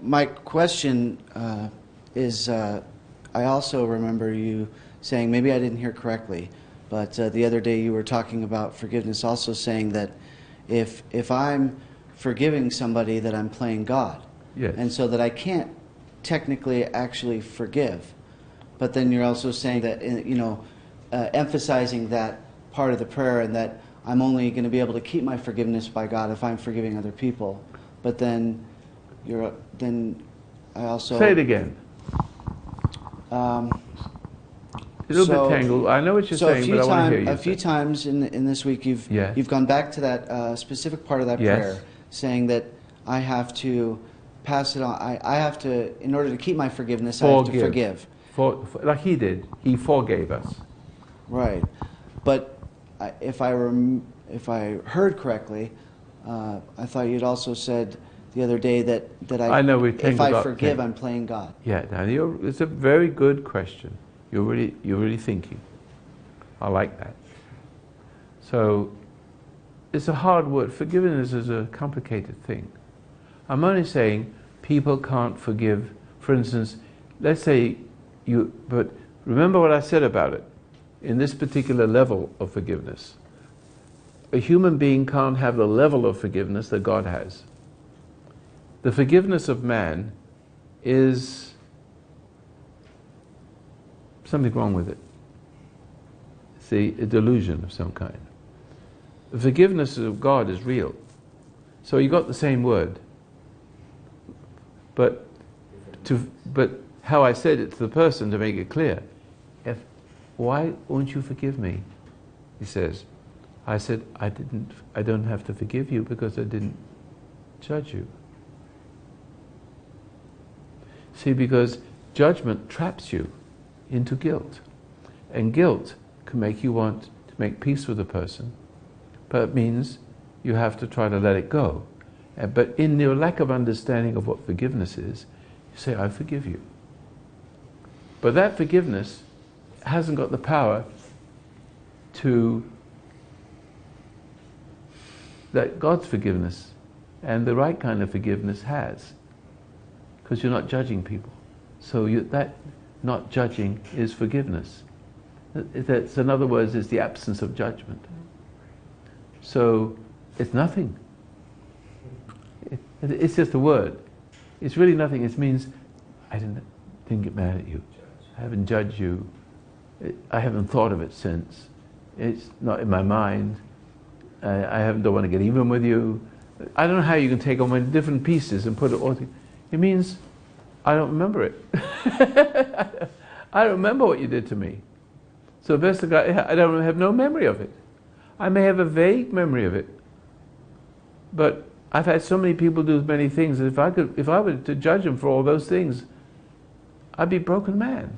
My question is, I also remember you saying, maybe I didn't hear correctly, but the other day you were talking about forgiveness, also saying that if I'm forgiving somebody, that I'm playing God. Yes. And so that I can't technically actually forgive. But then you're also saying that, emphasizing that part of the prayer, and that I'm only going to be able to keep my forgiveness by God if I'm forgiving other people. But then I also... Say it again. Um, A little bit tangled. I know what you're saying, but I want to hear you. A few times in this week, you've gone back to that specific part of that prayer, saying that I have to pass it on. I have to, in order to keep my forgiveness, I have to forgive. Like he did. He forgave us. Right. But if I heard correctly, I thought you'd also said the other day that if I forgive, I'm playing God. Yeah, now it's a very good question. You're really thinking. I like that. So it's a hard word. Forgiveness is a complicated thing. I'm only saying people can't forgive. For instance, let's say but remember what I said about it. In this particular level of forgiveness, a human being can't have the level of forgiveness that God has. The forgiveness of man is something wrong with it. See, a delusion of some kind. The forgiveness of God is real. So you got the same word. But how I said it to the person to make it clear, why won't you forgive me? He says, I said, I don't have to forgive you because I didn't judge you. See, because judgment traps you into guilt. And guilt can make you want to make peace with a person, but it means you have to try to let it go. But in your lack of understanding of what forgiveness is, you say, I forgive you. But that forgiveness hasn't got the power that God's forgiveness and the right kind of forgiveness has. Because you're not judging people. So that not judging is forgiveness. That's, in other words, is the absence of judgment. So it's nothing. It's just a word. It's really nothing. It means I didn't get mad at you. I haven't judged you. I haven't thought of it since. It's not in my mind. I don't want to get even with you. I don't know how you can take on many different pieces and put it all together. It means I don't remember it. I don't remember what you did to me. So basically, I don't have no memory of it. I may have a vague memory of it, but I've had so many people do many things that if I were to judge them for all those things, I'd be a broken man.